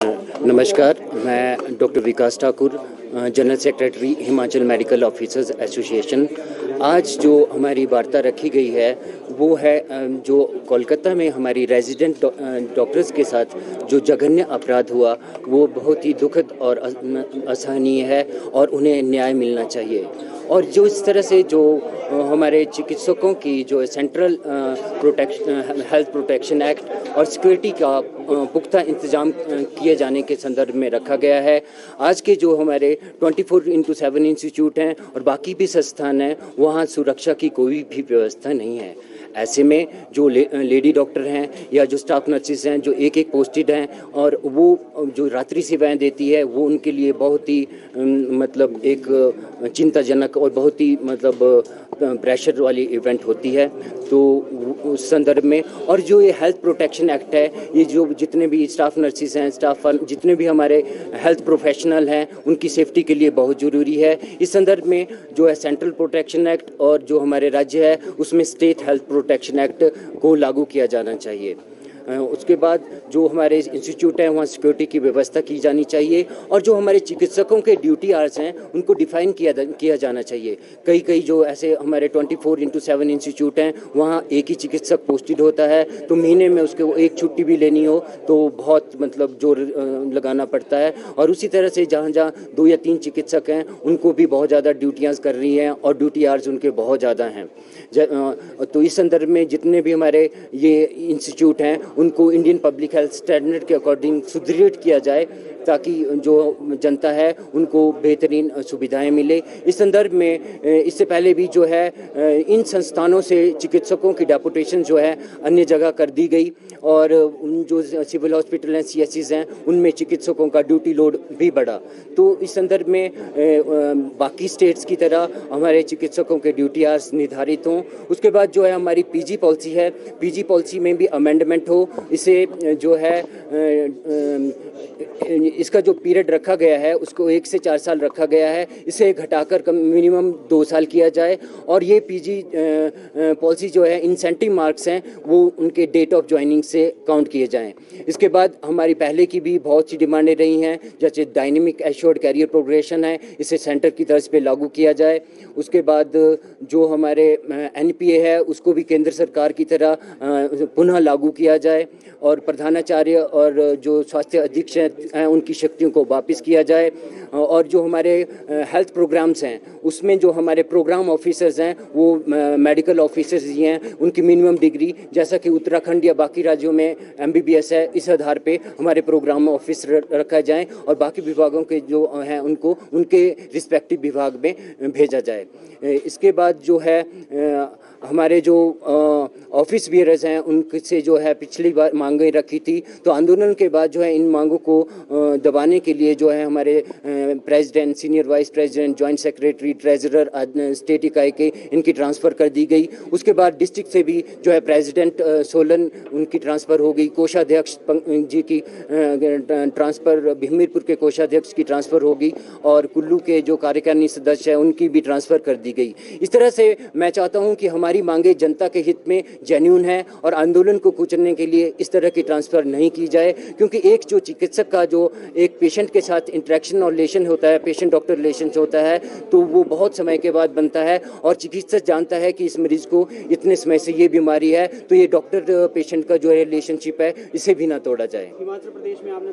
नमस्कार, मैं doctor Vikas Thakur, general secretary Himachal medical officers association. आज जो हमारी वार्ता रखी गई है वो है जो कोलकाता में हमारी रेजिडेंट डॉक्टर्स के साथ जो जघन्य अपराध हुआ वो बहुत ही दुखद और असहनीय है और उन्हें न्याय मिलना चाहिए। और जो इस तरह से जो हमारे चिकित्सकों की जो सेंट्रल हेल्थ प्रोटेक्शन एक्ट और सिक्योरिटी का पुख्ता इंतजाम किए जाने के संदर्भ में रखा गया है। आज के जो हमारे 24/7 इंस्टीट्यूट हैं और बाकी भी संस्थान हैं वहाँ सुरक्षा की कोई भी व्यवस्था नहीं है। ऐसे में जो लेडी डॉक्टर हैं या जो स्टाफ नर्सिस हैं जो एक पोस्टेड हैं और वो जो रात्रि सेवाएं देती है वो उनके लिए बहुत ही मतलब एक चिंताजनक और बहुत ही मतलब प्रेशर वाली इवेंट होती है। तो उस संदर्भ में और जो ये हेल्थ प्रोटेक्शन एक्ट है ये जो जितने भी स्टाफ नर्सिस हैं जितने भी हमारे हेल्थ प्रोफेशनल हैं उनकी सेफ्टी के लिए बहुत ज़रूरी है। इस संदर्भ में जो है सेंट्रल प्रोटेक्शन एक्ट और जो हमारे राज्य है उसमें स्टेट हेल्थ प्रोटेक्शन एक्ट को लागू किया जाना चाहिए। उसके बाद जो हमारे इंस्टीट्यूट हैं वहाँ सिक्योरिटी की व्यवस्था की जानी चाहिए और जो हमारे चिकित्सकों के ड्यूटी आवर्स हैं उनको डिफाइन किया जाना चाहिए। कई जो ऐसे हमारे 24/7 इंस्टीट्यूट हैं वहाँ एक ही चिकित्सक पोस्टेड होता है तो महीने में उसके वो एक छुट्टी भी लेनी हो तो बहुत मतलब जोर लगाना पड़ता है। और उसी तरह से जहाँ 2 या 3 चिकित्सक हैं उनको भी बहुत ज़्यादा ड्यूटियाँ कर रही हैं और ड्यूटी आवर्स उनके बहुत ज़्यादा हैं। तो इस संदर्भ में जितने भी हमारे ये इंस्टीट्यूट हैं उनको इंडियन पब्लिक हेल्थ स्टैंडर्ड के अकॉर्डिंग सुदृढ़ किया जाए ताकि जो जनता है उनको बेहतरीन सुविधाएं मिले। इस संदर्भ में इससे पहले भी जो है इन संस्थानों से चिकित्सकों की डेपुटेशन जो है अन्य जगह कर दी गई और जो सिविल हॉस्पिटल हैं CSCs हैं उनमें चिकित्सकों का ड्यूटी लोड भी बढ़ा। तो इस संदर्भ में बाकी स्टेट्स की तरह हमारे चिकित्सकों के ड्यूटी आवर्स निर्धारित हों। उसके बाद जो है हमारी PG पॉलिसी है, PG पॉलिसी में भी अमेंडमेंट हो। इसे जो है इसका जो पीरियड रखा गया है उसको 1 से 4 साल रखा गया है, इसे घटाकर मिनिमम 2 साल किया जाए। और ये PG पॉलिसी जो है इंसेंटिव मार्क्स हैं वो उनके डेट ऑफ ज्वाइनिंग से काउंट किए जाएं। इसके बाद हमारी पहले की भी बहुत सी डिमांडें रही हैं जैसे डायनेमिक एश्योर्ड कैरियर प्रोग्रेशन है, इसे सेंटर की तर्ज पे लागू किया जाए। उसके बाद जो हमारे NPA है उसको भी केंद्र सरकार की तरह पुनः लागू किया जाए और प्रधानाचार्य और जो स्वास्थ्य अधीक्षक हैं उनकी शक्तियों को वापस किया जाए। और जो हमारे हेल्थ प्रोग्राम्स हैं उसमें जो हमारे प्रोग्राम ऑफिसर्स हैं वो मेडिकल ऑफिसर्स ही हैं, उनकी मिनिमम डिग्री जैसा कि उत्तराखंड या बाकी राज्यों में MBBS है इस आधार पे हमारे प्रोग्राम ऑफिसर रखा जाए और बाकी विभागों के जो हैं उनको उनके रिस्पेक्टिव विभाग में भेजा जाए। इसके बाद जो है हमारे जो ऑफिस बियरर्स हैं उनसे जो है पिछली बार मांगें रखी थी तो आंदोलन के बाद जो है इन मांगों को दबाने के लिए जो है हमारे president, senior vice president, joint secretary, treasurer state इकाई के इनकी ट्रांसफ़र कर दी गई। उसके बाद डिस्ट्रिक्ट से भी जो है प्रेसिडेंट सोलन उनकी ट्रांसफ़र हो गई, कोषाध्यक्ष जी की ट्रांसफ़र, हमीरपुर के कोषाध्यक्ष की ट्रांसफ़र हो गई और कुल्लू के जो कार्यकारिणी सदस्य है उनकी भी ट्रांसफ़र कर दी गई। इस तरह से मैं चाहता हूँ कि हमारी मांगे जनता के हित में जेन्युइन है और आंदोलन को कुचलने के लिए इस तरह की ट्रांसफ़र नहीं की जाए, क्योंकि एक जो चिकित्सक का जो एक पेशेंट के साथ इंटरेक्शन और रिलेशन होता है, पेशेंट डॉक्टर रिलेशन होता है, तो वो बहुत समय के बाद बनता है और चिकित्सक जानता है कि इस मरीज को इतने समय से ये बीमारी है तो ये डॉक्टर पेशेंट का जो है रिलेशनशिप है इसे भी ना तोड़ा जाए। हिमाचल प्रदेश में आपने